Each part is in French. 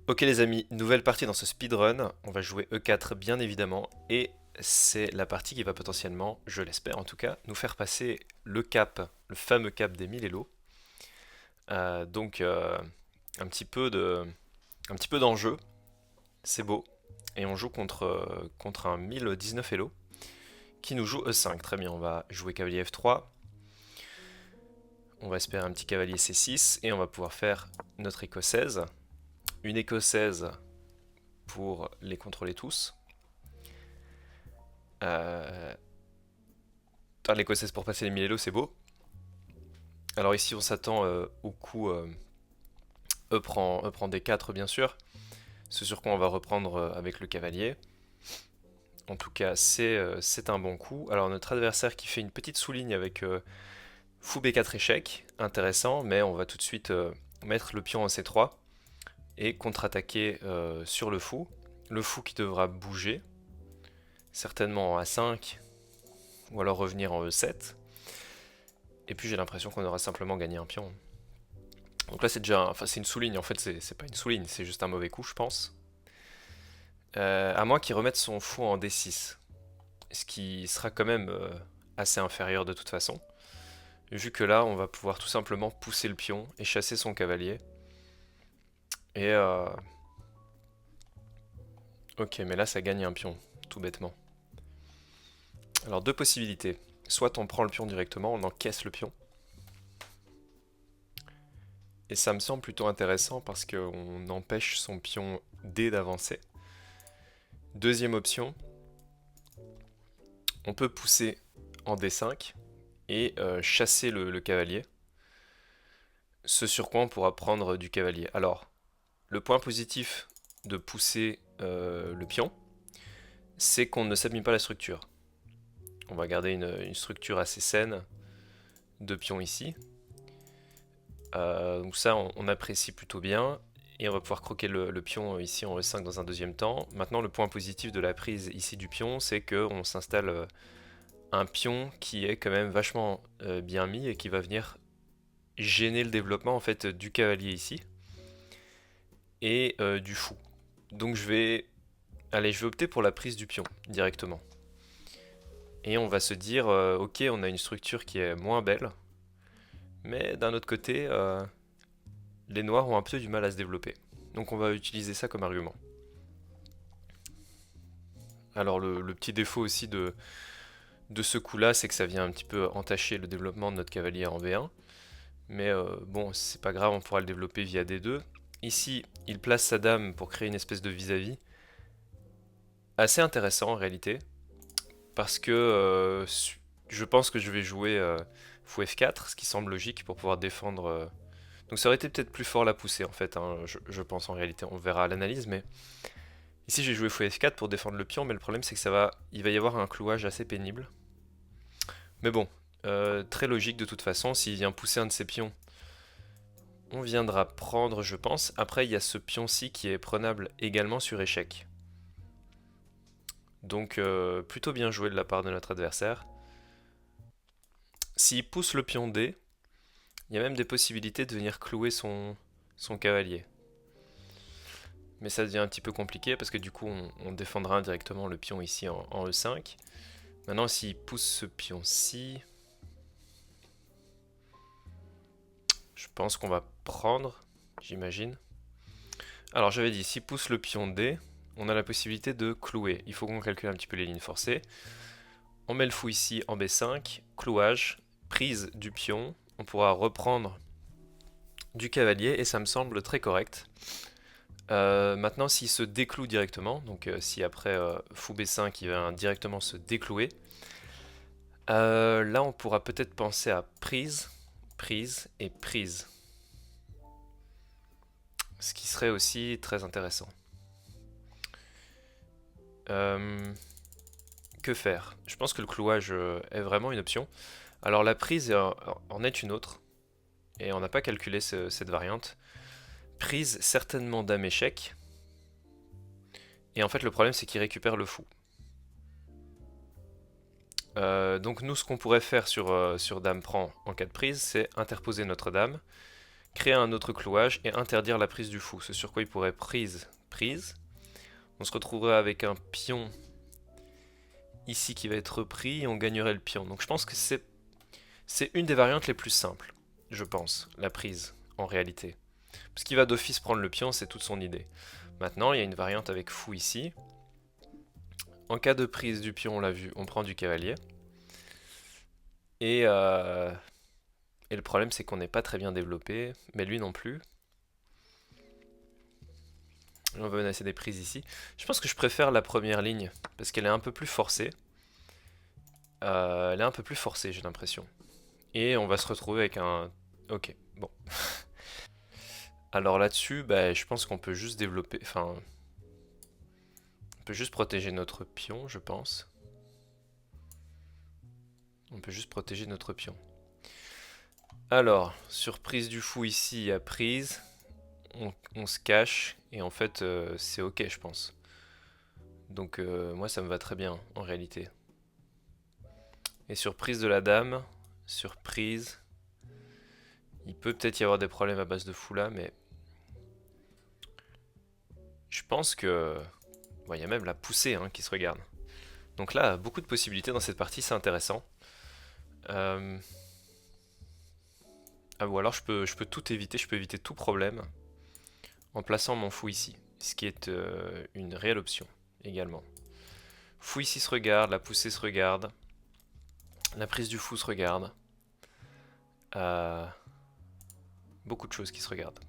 Ok les amis, nouvelle partie dans ce speedrun, on va jouer E4 bien évidemment, et c'est la partie qui va potentiellement, je l'espère en tout cas, nous faire passer le cap, le fameux cap des 1000 Elo. Donc un petit peu d'enjeu, c'est beau, et on joue contre un 1019 Elo qui nous joue E5, très bien, on va jouer cavalier F3, on va espérer un petit cavalier C6, et on va pouvoir faire notre écossaise, une écossaise pour les contrôler tous. Euh, L'écossaise pour passer les 1000 Elo, c'est beau. Alors ici, on s'attend au coup E prend D4, bien sûr. Ce sur quoi on va reprendre avec le cavalier. En tout cas, c'est un bon coup. Alors notre adversaire qui fait une petite souligne avec fou B4 échec, intéressant, mais on va tout de suite mettre le pion en C3 et contre-attaquer sur le fou. Le fou qui devra bouger, certainement en A5, ou alors revenir en E7. Et puis j'ai l'impression qu'on aura simplement gagné un pion. Donc là c'est déjà, enfin c'est une souligne, en fait c'est pas une souligne, c'est juste un mauvais coup je pense. À moins qu'il remette son fou en D6, ce qui sera quand même assez inférieur de toute façon. Vu que là on va pouvoir tout simplement pousser le pion et chasser son cavalier. Et ok, mais là ça gagne un pion, tout bêtement. Alors deux possibilités. Soit on prend le pion directement, on encaisse le pion. Et ça me semble plutôt intéressant parce qu'on empêche son pion D d'avancer. Deuxième option, on peut pousser en D5 et chasser le cavalier. Ce sur quoi on pourra prendre du cavalier. Alors, le point positif de pousser le pion, c'est qu'on ne s'abîme pas la structure. On va garder une structure assez saine de pion ici. Donc ça, on apprécie plutôt bien. Et on va pouvoir croquer le pion ici en E5 dans un deuxième temps. Maintenant, le point positif de la prise ici du pion, c'est qu'on s'installe un pion qui est quand même vachement bien mis et qui va venir gêner le développement en fait du cavalier ici et du fou. Donc allez, je vais opter pour la prise du pion directement. Et on va se dire, ok, on a une structure qui est moins belle, mais d'un autre côté, les noirs ont un peu du mal à se développer. Donc on va utiliser ça comme argument. Alors le petit défaut aussi de ce coup-là, c'est que ça vient un petit peu entacher le développement de notre cavalier en B1. Mais bon, c'est pas grave, on pourra le développer via D2. Ici, il place sa dame pour créer une espèce de vis-à-vis. Assez intéressant en réalité, parce que je pense que je vais jouer fou F4, ce qui semble logique pour pouvoir défendre. Donc ça aurait été peut-être plus fort la poussée en fait, hein, je pense en réalité, on verra à l'analyse, mais ici j'ai joué fou F4 pour défendre le pion, mais le problème c'est que il va y avoir un clouage assez pénible. Mais bon, très logique de toute façon, s'il vient pousser un de ses pions, on viendra prendre je pense. Après il y a ce pion-ci qui est prenable également sur échec. Donc plutôt bien joué de la part de notre adversaire. S'il pousse le pion D, il y a même des possibilités de venir clouer son cavalier. Mais ça devient un petit peu compliqué parce que du coup on défendra indirectement le pion ici en E5. Maintenant s'il pousse ce pion-ci, je pense qu'on va prendre, j'imagine. Alors j'avais dit, s'il pousse le pion D, on a la possibilité de clouer. Il faut qu'on calcule un petit peu les lignes forcées. On met le fou ici en B5, clouage, prise du pion. On pourra reprendre du cavalier et ça me semble très correct. Maintenant, s'il se décloue directement, donc si après fou B5 il va directement se déclouer, là on pourra peut-être penser à prise, prise et prise. Ce qui serait aussi très intéressant. Euh, que faire? Je pense que le clouage est vraiment une option. Alors la prise en est une autre, et on n'a pas calculé cette variante. Prise certainement dame échec, et en fait le problème c'est qu'il récupère le fou. Donc nous ce qu'on pourrait faire sur dame prend en cas de prise, c'est interposer notre dame, créer un autre clouage et interdire la prise du fou. Ce sur quoi il pourrait prise. On se retrouverait avec un pion ici qui va être pris et on gagnerait le pion. Donc je pense que c'est une des variantes les plus simples, je pense, la prise, en réalité. Parce qu'il va d'office prendre le pion, c'est toute son idée. Maintenant, il y a une variante avec fou ici. En cas de prise du pion, on l'a vu, on prend du cavalier. Et le problème, c'est qu'on n'est pas très bien développé, mais lui non plus. On va menacer des prises ici. Je pense que je préfère la première ligne, parce qu'elle est un peu plus forcée. Elle est un peu plus forcée, j'ai l'impression. Et on va se retrouver avec un... Ok, bon. Alors là-dessus, bah, je pense qu'on peut juste développer... Enfin... On peut juste protéger notre pion, je pense. On peut juste protéger notre pion. Alors, sur prise du fou ici, il y a prise. On se cache. Et en fait, c'est ok, je pense. Donc moi, ça me va très bien, en réalité. Et sur prise de la dame, sur prise... Il peut peut-être y avoir des problèmes à base de fou là, mais... Je pense que... Bon, il y a même la poussée hein, qui se regarde. Donc là, beaucoup de possibilités dans cette partie, c'est intéressant. Ah, ou alors je peux tout éviter, je peux éviter tout problème en plaçant mon fou ici. Ce qui est une réelle option également. Fou ici se regarde, la poussée se regarde. La prise du fou se regarde. Beaucoup de choses qui se regardent.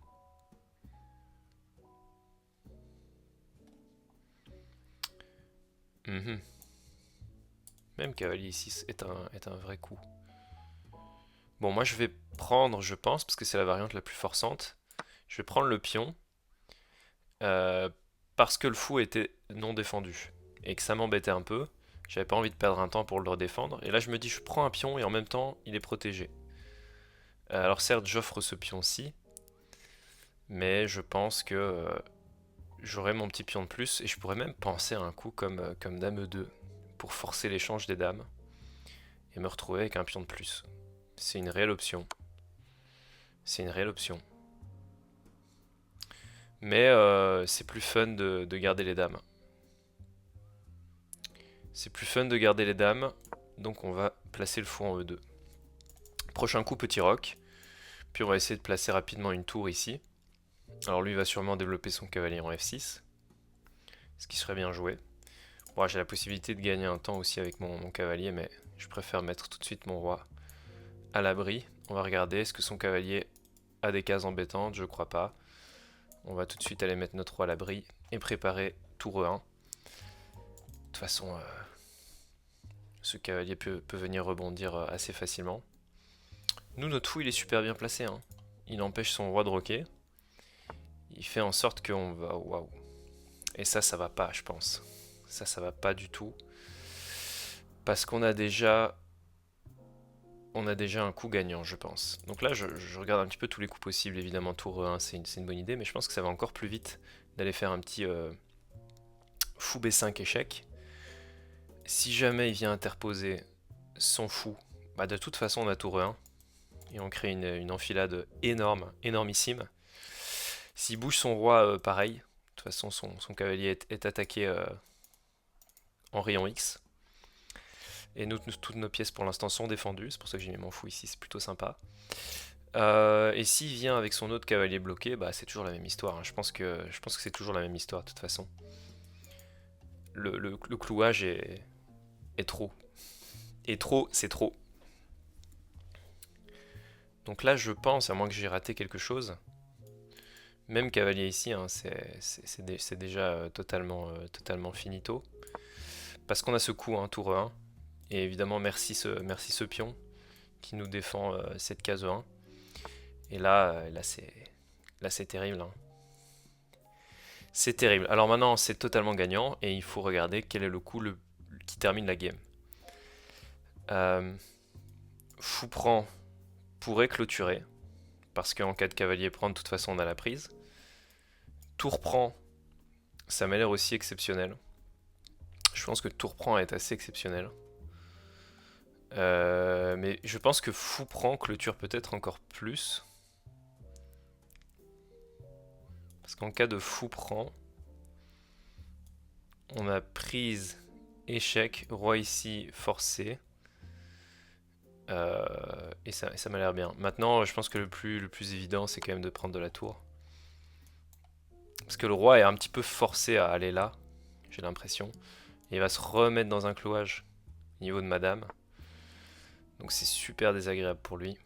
Même cavalier ici est un vrai coup. Bon, moi je vais prendre, je pense, parce que c'est la variante la plus forçante, je vais prendre le pion, parce que le fou était non défendu, et que ça m'embêtait un peu, j'avais pas envie de perdre un temps pour le redéfendre, et là je me dis je prends un pion et en même temps il est protégé. Alors certes j'offre ce pion-ci, mais je pense que j'aurai mon petit pion de plus, et je pourrais même penser à un coup comme dame E2, pour forcer l'échange des dames, et me retrouver avec un pion de plus. C'est une réelle option. C'est une réelle option. Mais c'est plus fun de garder les dames. C'est plus fun de garder les dames. Donc on va placer le fou en E2. Prochain coup, petit roc. Puis on va essayer de placer rapidement une tour ici. Alors lui va sûrement développer son cavalier en F6. Ce qui serait bien joué. Bon, j'ai la possibilité de gagner un temps aussi avec mon cavalier, mais je préfère mettre tout de suite mon roi à l'abri. On va regarder, est-ce que son cavalier a des cases embêtantes? Je crois pas. On va tout de suite aller mettre notre roi à l'abri et préparer tour E1. De toute façon, ce cavalier peut venir rebondir assez facilement. Nous, notre fou, il est super bien placé. Hein. Il empêche son roi de roquer. Il fait en sorte qu'on va... Waouh. Et ça va pas, je pense. Ça va pas du tout. Parce qu'on a déjà... On a déjà un coup gagnant, je pense. Donc là, je regarde un petit peu tous les coups possibles. Évidemment, tour 1, c'est une bonne idée. Mais je pense que ça va encore plus vite d'aller faire un petit fou B5 échec. Si jamais il vient interposer son fou, bah de toute façon, on a tour 1. Et on crée une enfilade énorme, énormissime. S'il bouge son roi, pareil. De toute façon, son cavalier est attaqué en rayon X. Et toutes nos pièces pour l'instant sont défendues. C'est pour ça que j'ai mis mon fou ici, c'est plutôt sympa. Et s'il vient avec son autre cavalier bloqué, bah c'est toujours la même histoire. Hein. Je pense que c'est toujours la même histoire de toute façon. Le clouage est trop. Et trop, c'est trop. Donc là, je pense, à moins que j'ai raté quelque chose, même cavalier ici, hein, c'est déjà totalement finito. Parce qu'on a ce coup, hein, tour 1. Et évidemment, merci ce pion qui nous défend cette case 1. Et là c'est terrible. Hein. C'est terrible. Alors maintenant, c'est totalement gagnant. Et il faut regarder quel est le coup qui termine la game. Fou prend pourrait clôturer. Parce qu'en cas de cavalier prend, de toute façon, on a la prise. Tour prend, ça m'a l'air aussi exceptionnel. Je pense que tour prend est assez exceptionnel. Mais je pense que fou prend clôture peut-être encore plus. Parce qu'en cas de fou prend, on a prise, échec, roi ici, forcé. Et ça m'a l'air bien. Maintenant, je pense que le plus évident, c'est quand même de prendre de la tour. Parce que le roi est un petit peu forcé à aller là, j'ai l'impression. Il va se remettre dans un clouage au niveau de madame. Donc c'est super désagréable pour lui.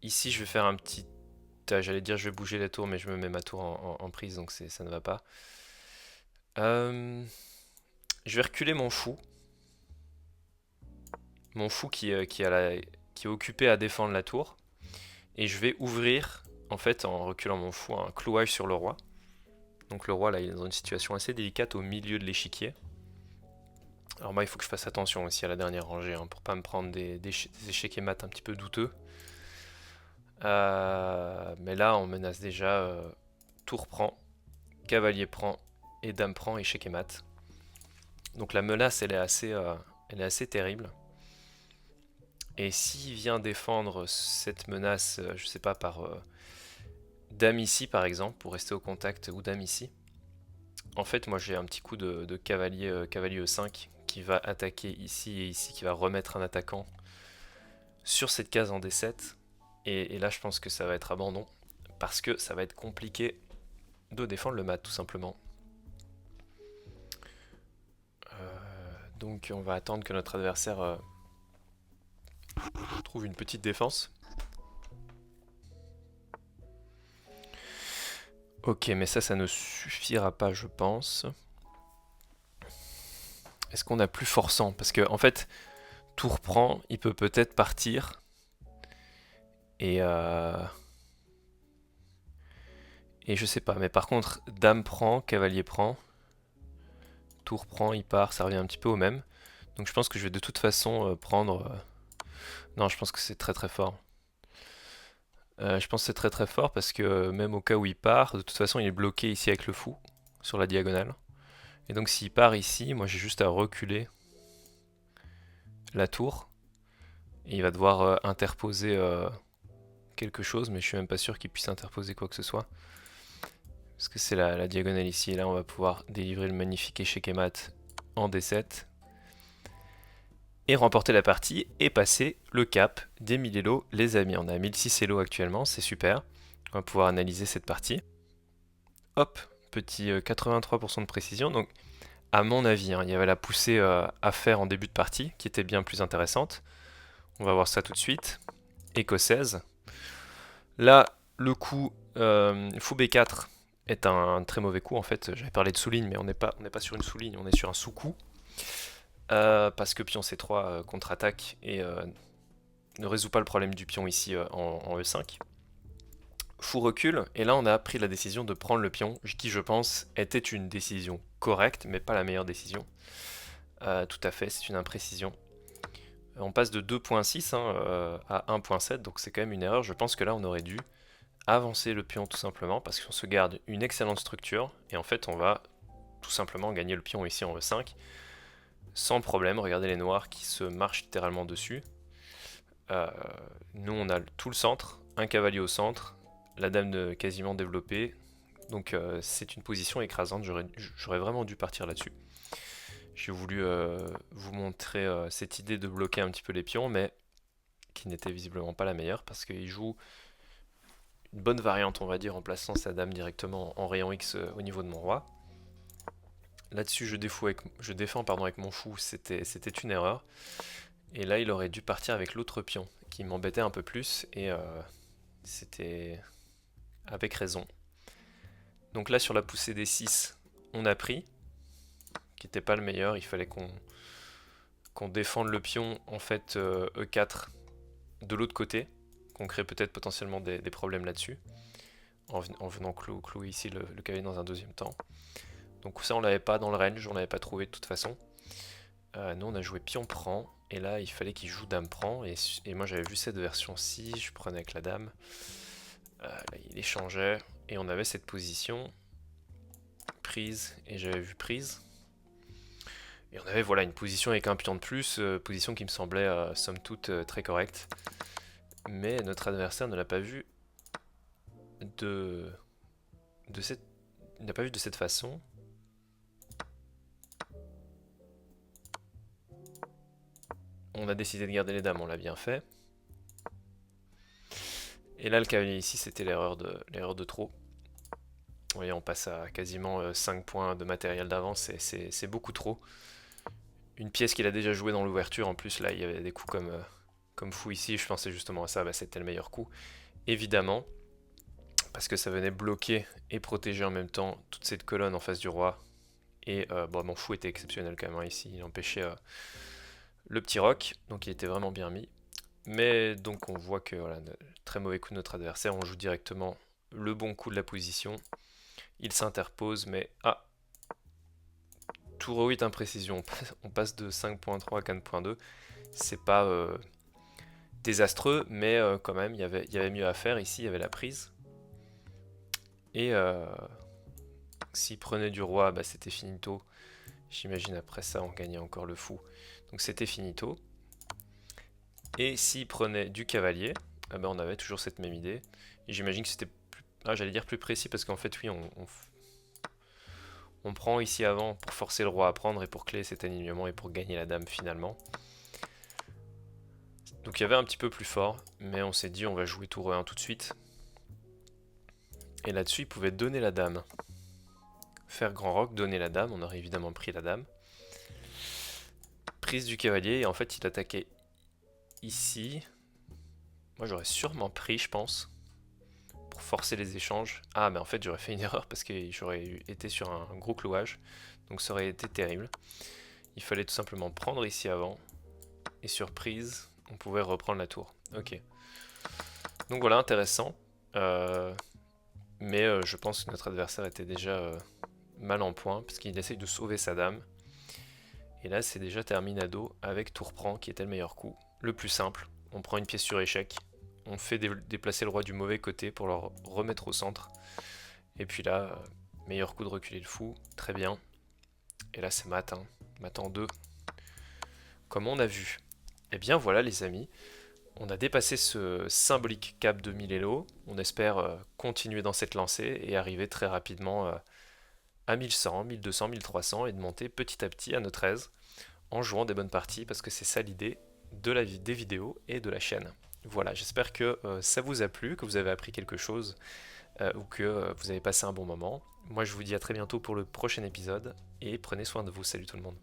Ici, je vais faire un petit... J'allais dire je vais bouger la tour, mais je me mets ma tour en prise, donc ça ne va pas. Je vais reculer mon fou. Mon fou qui est occupé à défendre la tour. Et je vais ouvrir, en fait, en reculant mon fou, un clouage sur le roi. Donc le roi, là, il est dans une situation assez délicate au milieu de l'échiquier. Alors moi, il faut que je fasse attention aussi à la dernière rangée, hein, pour pas me prendre des échecs et maths un petit peu douteux. Mais là, on menace déjà tour prend, cavalier prend, et dame prend, échec et mat. Donc la menace, elle est assez terrible. Et s'il vient défendre cette menace, je sais pas, par dame ici par exemple, pour rester au contact, ou dame ici, en fait, moi j'ai un petit coup de cavalier, cavalier E5 qui va attaquer ici et ici, qui va remettre un attaquant sur cette case en D7. Et là, je pense que ça va être abandon, parce que ça va être compliqué de défendre le mat, tout simplement. Donc on va attendre que notre adversaire trouve une petite défense. Ok, mais ça ne suffira pas, je pense. Est-ce qu'on a plus forçant? Parce que en fait, tour prend, il peut peut-être partir. Et je sais pas, mais par contre, dame prend, cavalier prend, tour prend, il part, ça revient un petit peu au même. Donc je pense que je vais de toute façon prendre... Non, je pense que c'est très très fort. Je pense que c'est très très fort parce que même au cas où il part, de toute façon il est bloqué ici avec le fou, sur la diagonale. Et donc s'il part ici, moi j'ai juste à reculer la tour. Et il va devoir interposer quelque chose, mais je suis même pas sûr qu'il puisse interposer quoi que ce soit. Parce que c'est la diagonale ici, et là on va pouvoir délivrer le magnifique échec et mat en D7. Et remporter la partie et passer le cap des 1000 Elo, les amis. On a 1006 Elo actuellement, c'est super. On va pouvoir analyser cette partie. Hop, petit 83% de précision. Donc, à mon avis, hein, il y avait la poussée à faire en début de partie, qui était bien plus intéressante. On va voir ça tout de suite. Écossaise. Là, le coup fou B4 est un très mauvais coup en fait. J'avais parlé de sous-ligne, mais on n'est pas sur une sous-ligne, on est sur un sous-coup. Parce que pion C3 contre-attaque et ne résout pas le problème du pion ici en E5. Fou recule, et là on a pris la décision de prendre le pion, qui je pense était une décision correcte, mais pas la meilleure décision. Tout à fait, c'est une imprécision. On passe de 2.6 hein, à 1.7, donc c'est quand même une erreur. Je pense que là on aurait dû avancer le pion tout simplement, parce qu'on se garde une excellente structure, et en fait on va tout simplement gagner le pion ici en E5, sans problème. Regardez les noirs qui se marchent littéralement dessus. Nous on a tout le centre, un cavalier au centre, la dame quasiment développée, donc c'est une position écrasante. J'aurais vraiment dû partir là-dessus. J'ai voulu vous montrer cette idée de bloquer un petit peu les pions, mais qui n'était visiblement pas la meilleure, parce qu'il joue une bonne variante, on va dire, en plaçant sa dame directement en rayon X au niveau de mon roi. Là-dessus, je défends avec mon fou, c'était une erreur. Et là, il aurait dû partir avec l'autre pion, qui m'embêtait un peu plus, et c'était avec raison. Donc là, sur la poussée des 6, on a pris, qui n'était pas le meilleur. Il fallait qu'on défende le pion, en fait, E4 de l'autre côté, qu'on crée peut-être potentiellement des problèmes là-dessus, en venant clouer ici le cavalier dans un deuxième temps. Donc ça, on l'avait pas dans le range, on l'avait pas trouvé de toute façon. Nous, on a joué pion prend, et là, il fallait qu'il joue dame prend, et moi, j'avais vu cette version-ci, je prenais avec la dame. Là, il échangeait, et on avait cette position, prise, et j'avais vu prise. Et on avait voilà une position avec un pion de plus, position qui me semblait somme toute très correcte. Mais notre adversaire ne l'a pas vu de cette... Il n'a pas vu de cette façon. On a décidé de garder les dames, on l'a bien fait. Et là, le cavalier ici, c'était l'erreur de trop. Vous voyez, on passe à quasiment 5 points de matériel d'avance, c'est beaucoup trop. Une pièce qu'il a déjà jouée dans l'ouverture, en plus là, il y avait des coups comme fou ici, je pensais justement à ça, bah, c'était le meilleur coup. Évidemment, parce que ça venait bloquer et protéger en même temps toute cette colonne en face du roi. Et bon, mon fou était exceptionnel quand même, hein, ici, il empêchait le petit roc, donc il était vraiment bien mis. Mais donc on voit que voilà, très mauvais coup de notre adversaire, on joue directement le bon coup de la position. Il s'interpose, mais ah, tour 8 imprécision, on passe de 5.3 à 4.2. C'est pas désastreux, mais quand même, il y avait mieux à faire. Ici, il y avait la prise. Et s'il prenait du roi, bah, c'était finito. J'imagine après ça, on gagnait encore le fou. Donc c'était finito. Et s'il prenait du cavalier, ah bah, on avait toujours cette même idée. Et j'imagine que c'était plus... Ah, j'allais dire plus précis, parce qu'en fait, oui, on prend ici avant pour forcer le roi à prendre et pour clé cet alignement et pour gagner la dame finalement. Donc il y avait un petit peu plus fort, mais on s'est dit on va jouer tour 1 tout de suite. Et là-dessus, il pouvait donner la dame. Faire grand roc, donner la dame, on aurait évidemment pris la dame. Prise du cavalier, et en fait il attaquait ici. Moi j'aurais sûrement pris, je pense, pour forcer les échanges. Ah, mais en fait j'aurais fait une erreur parce que j'aurais été sur un gros clouage. Donc ça aurait été terrible. Il fallait tout simplement prendre ici avant. Et sur prise, on pouvait reprendre la tour. Ok. Donc voilà, intéressant. Mais je pense que notre adversaire était déjà mal en point, puisqu'il essaye de sauver sa dame. Et là, c'est déjà terminado avec tour prend, qui était le meilleur coup. Le plus simple, on prend une pièce sur échec, on fait déplacer le roi du mauvais côté pour le remettre au centre. Et puis là, meilleur coup de reculer le fou, très bien. Et là, c'est mat, hein. Mat en 2, comme on a vu. Et bien voilà les amis, on a dépassé ce symbolique cap de 1000 Elo. On espère continuer dans cette lancée et arriver très rapidement à 1100, 1200, 1300 et de monter petit à petit à notre aise en jouant des bonnes parties parce que c'est ça l'idée des vidéos et de la chaîne. Voilà, j'espère que ça vous a plu, que vous avez appris quelque chose ou que vous avez passé un bon moment. Moi je vous dis à très bientôt pour le prochain épisode et prenez soin de vous. Salut tout le monde.